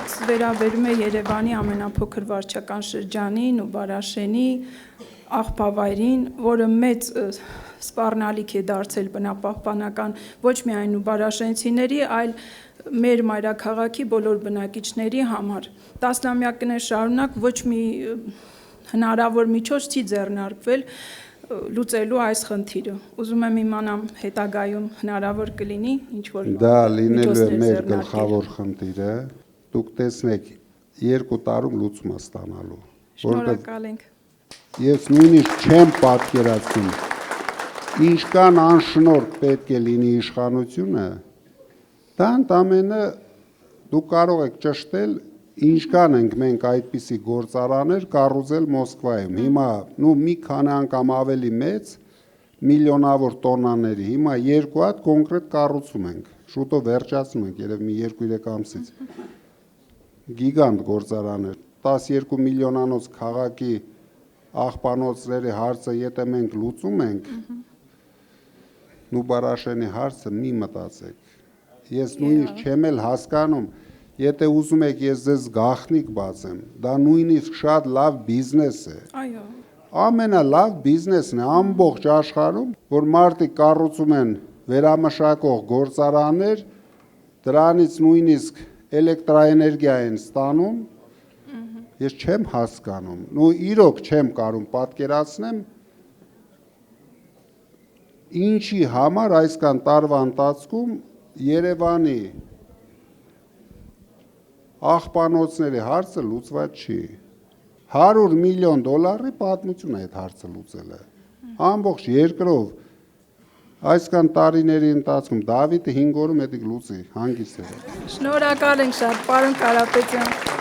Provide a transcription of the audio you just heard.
բայց վերաբերում է Երևանի ամենափոքր վարչական շրջանին ու Բարաշենի աղբավայրին, որը մեծ սպառնալիք է դարձել բնապահպանական ոչ միայն ու բարաշենցիների, այլ մեր մայրաքաղաքի բոլոր բնակիչների համար։ Տասնամյակներ շարունակ ոչ մի հնարավոր միջոց չի ձեռնարկվել լուծելու այս խնդիրը։ Ուզում եմ իմանամ հետագայում հնարավոր կլինի ինչ-որ դա լինելու է մեր գլխավոր խնդիրը։ Դուք տեսնեք 2 տարում լուծում է ստանալու։ Շնորհակալ ենք։ Ես նույնիսկ չեմ պատկերացնում ինչքան անշնորհք պետք է լինի իշխանությունը, դա ընդամենը դուք կարող եք ճշտել ինչքան ենք մենք այդպիսի գործարաններ կառուցել Մոսկվայում։ Հիմա մի քանի անգամ ավելի մեծ միլիոնավոր տոննաների, հիմա 2 հատ կոնկրետ կառուցում ենք, շուտով վերջացնում ենք, երևի մի 2-3 ամսից։ Գիգանտ գործարաններ, 12 միլիոնանոց քաղաքի աղբանոցների հարցը եթե մենք լուծում ենք, Նուբարաշենի հարցը մի մտածեք։ Ես նույնիսկ չեմ էլ հասկանում, եթե ուզում եք ես ձեզ գաղտնիք բացեմ, դա նույնիսկ շատ լավ բիզնես է։ Այո։ Ամենալավ բիզնեսն է ամբողջ աշխարհում, որ մարդիկ կառուցում են վերամշակող գործարաններ, դրանից նույնիսկ էլեկտրաէներգիա են ստանում։ Ես չեմ հասկանում, իրոք չեմ կարող պատկերացնեմ ինչի համար այսքան տարվա ընթացքում Երևանի աղբանոցների հարցը լուծված չի։ $100 միլիոն պատմություն է այդ հարցը լուծելը։ Ամբողջ երկրով այսքան տարիների ընթացքում Դավիթը 5 օրում էդիկ լուծի, հանգիստ է։ Շնորհակալ ենք շատ, պարոն Կարապետյան։